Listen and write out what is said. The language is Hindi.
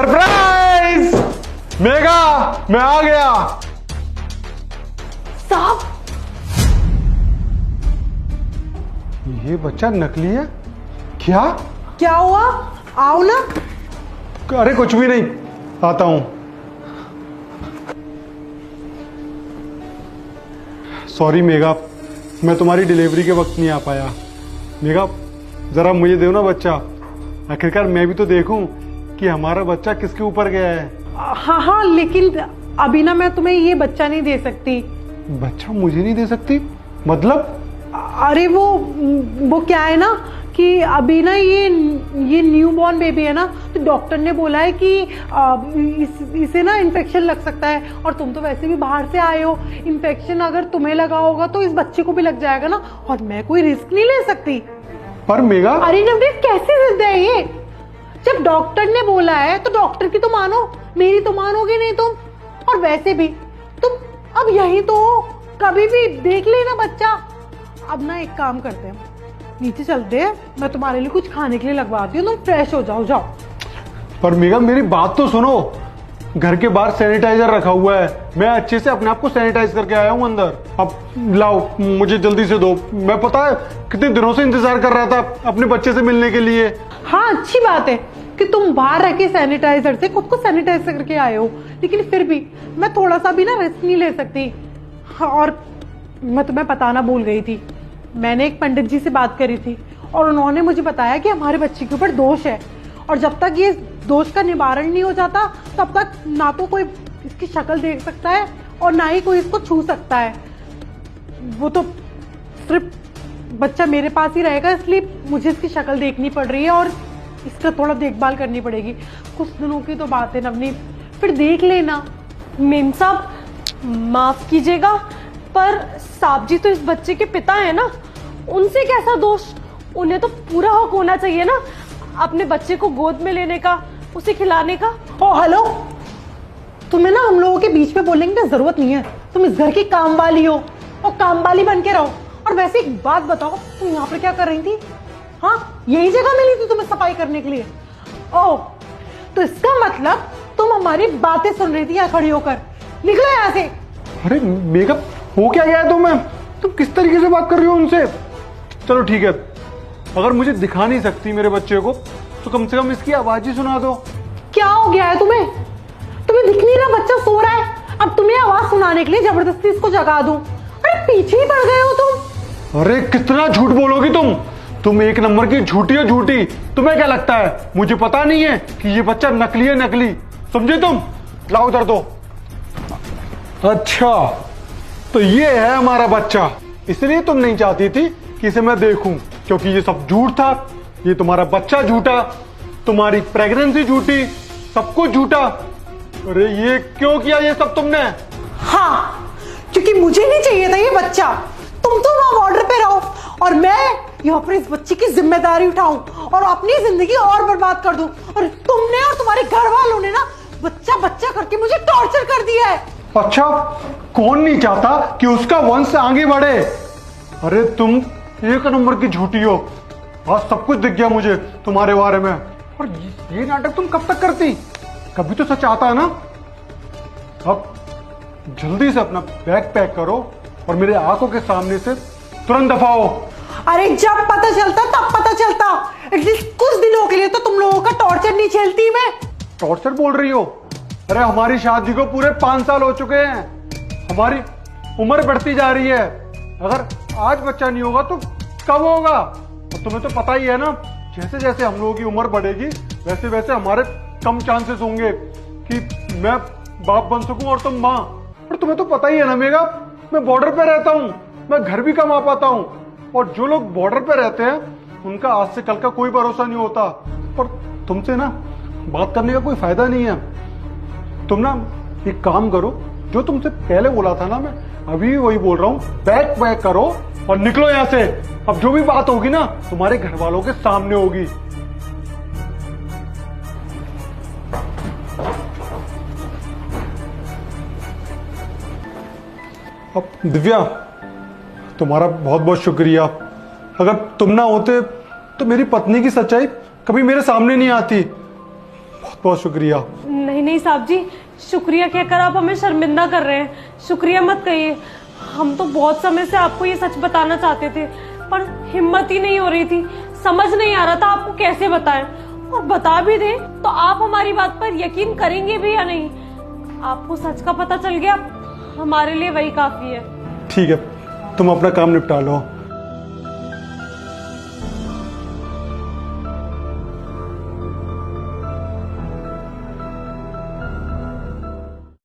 सरप्राइज मेगा, मैं आ गया। साहब, ये बच्चा नकली है क्या? क्या हुआ? आओ ना। अरे कुछ भी नहीं, आता हूं। सॉरी मेगा, मैं तुम्हारी डिलीवरी के वक्त नहीं आ पाया। मेगा जरा मुझे दो ना बच्चा, आखिरकार मैं भी तो देखूं कि हमारा बच्चा किसके ऊपर गया है। हाँ हाँ, लेकिन अभी ना मैं तुम्हें ये बच्चा नहीं दे सकती। बच्चा मुझे नहीं दे सकती मतलब? अरे वो क्या है ना कि अभी ना ये न्यू बॉर्न बेबी है ना, तो डॉक्टर ने बोला है कि इसे ना इन्फेक्शन लग सकता है, और तुम तो वैसे भी बाहर से आए हो, इन्फेक्शन अगर तुम्हें लगा होगा तो इस बच्चे को भी लग जाएगा ना, और मैं कोई रिस्क नहीं ले सकती। पर मेगा, अरे नवनीत, कैसी जिद है ये? जब डॉक्टर ने बोला है तो डॉक्टर की तो मानो, मेरी तो मानोगे नहीं तुम। और वैसे भी तुम अब यही तो हो, कभी भी देख लेना बच्चा। अब ना एक काम करते हैं, नीचे चलते हैं, मैं तुम्हारे लिए कुछ खाने के लिए लगवाती हूँ, तुम फ्रेश हो जाओ। जाओ। पर मेगा मेरी बात तो सुनो, घर के बाहर सैनिटाइजर रखा हुआ है, मैं अच्छे से अपने आप को सैनिटाइज करके आया हूँ अंदर। अब लाओ, मुझे जल्दी से दो। मैं पता है कितने दिनों से इंतजार कर रहा था अपने बच्चे से मिलने के लिए। हाँ, अच्छी बात है कि तुम बाहर रह के सैनिटाइजर से खुद को सैनिटाइज करके आए हो, लेकिन फिर भी मैं थोड़ा सा भी ना रिस्क नहीं ले सकती। हाँ, और मैं तुम्हें बताना भूल गई थी, मैंने एक पंडित जी से बात करी थी और उन्होंने मुझे बताया कि हमारे बच्चे के ऊपर दोष है, और जब तक ये दोष का निवारण नहीं हो जाता तब तक ना तो कोई इसकी शक्ल देख सकता है और ना ही कोई इसको छू सकता है। वो तो सिर्फ बच्चा मेरे पास ही रहेगा, इसलिए मुझे इसकी शक्ल देखनी पड़ रही है और इसका थोड़ा देखभाल करनी पड़ेगी। कुछ दिनों की तो बात है नवनीत, फिर देख लेना। मेम साहब माफ कीजिएगा, पर साहब जी तो इस बच्चे के पिता हैं ना, उनसे कैसा दोष? उन्हें तो पूरा हक होना चाहिए ना अपने बच्चे को गोद में लेने का, उसे खिलाने का। ओ हेलो, तुम्हें ना हम लोगों के बीच में बोलने की जरूरत नहीं है, तुम इस घर की काम वाली हो और काम वाली बन के रहो। और वैसे एक बात बताओ, तुम यहाँ पर क्या कर रही थी? हाँ, यही जगह मिली थी तुम्हें सफाई करने के लिए? ओह, तो इसका मतलब तुम हमारी बातें सुन रही थी यहाँ खड़ी होकर। निकलो यहाँ से। अरे मेगा, हो क्या गया तुम्हें? तुम किस तरीके से बात कर रही हो उनसे? चलो ठीक है, अगर मुझे दिखा नहीं सकती मेरे बच्चे को तो कम से कम इसकी आवाज ही सुना दो। क्या हो गया है तुम्हें? तुम्हें दिख नहीं रहा बच्चा सो रहा है? अब तुम्हें आवाज सुनाने के लिए जबरदस्ती इसको जगा दूं? अरे पीछे ही पड़ गए हो तुम। अरे कितना झूठ बोलोगी तुम एक नंबर की झूठी हो झूठी। तुम्हें क्या लगता है मुझे पता नहीं है कि ये बच्चा नकली है? नकली समझे तुम? लाओ उधर दो। अच्छा, तो ये है हमारा बच्चा, इसलिए तुम नहीं चाहती थी कि इसे मैं देखूं, क्योंकि ये सब झूठ था। ये तुम्हारा बच्चा झूठा, तुम्हारी प्रेगनेंसी झूठी, सब कुछ झूठा। अरे ये क्यों किया ये सब तुमने? हाँ, क्योंकि मुझे नहीं चाहिए था ये बच्चा। तुम तो वहां बॉर्डर पे रहो और मैं यहाँ पर इस बच्चे की जिम्मेदारी उठाऊं और अपनी जिंदगी और बर्बाद कर दूं। और तुमने और तुम्हारे घर वालों ने ना बच्चा बच्चा करके मुझे टॉर्चर कर दिया है। अच्छा, कौन नहीं चाहता कि उसका वंश आगे बढ़े? अरे तुम एक नंबर की झूठी हो। आज सब कुछ दिख गया मुझे तुम्हारे बारे में। और ये नाटक तुम कब तक करती? कभी तो सच आता है ना। अब जल्दी से अपना बैग पैक करो और मेरे आंखों के सामने से तुरंत दफा हो। अरे जब पता चलता तब पता चलता, एटलीस्ट कुछ दिनों के लिए तो तुम लोगों का टॉर्चर नहीं झेलती मैं। टॉर्चर बोल रही हो? अरे हमारी शादी को पूरे 5 साल हो चुके हैं, हमारी उम्र बढ़ती जा रही है। अगर आज बच्चा नहीं होगा तो कब होगा? और तुम्हें तो पता ही है ना, जैसे जैसे हम लोगों की उम्र बढ़ेगी वैसे वैसे हमारे कम चांसेस होंगे कि मैं बाप बन सकूं और तुम माँ। और तुम्हें तो पता ही है ना मेगा, मैं बॉर्डर पे रहता हूँ, मैं घर भी कम आ पाता हूँ, और जो लोग बॉर्डर पे रहते हैं उनका आज से कल का कोई भरोसा नहीं होता। और तुमसे ना बात करने का कोई फायदा नहीं है। तुम ना एक काम करो, जो तुमसे पहले बोला था ना, मैं अभी भी वही बोल रहा हूँ, बैग पैक करो और निकलो यहाँ से। अब जो भी बात होगी ना तुम्हारे घर वालों के सामने होगी। अब दिव्या, तुम्हारा बहुत बहुत शुक्रिया। अगर तुम ना होते तो मेरी पत्नी की सच्चाई कभी मेरे सामने नहीं आती। बहुत बहुत शुक्रिया। नहीं नहीं साहब जी, शुक्रिया कहकर आप हमें शर्मिंदा कर रहे हैं। शुक्रिया मत कहिए। हम तो बहुत समय से आपको ये सच बताना चाहते थे, पर हिम्मत ही नहीं हो रही थी। समझ नहीं आ रहा था आपको कैसे बताएं, और बता भी दें तो आप हमारी बात पर यकीन करेंगे भी या नहीं। आपको सच का पता चल गया, हमारे लिए वही काफी है। ठीक है, तुम अपना काम निपटा लो,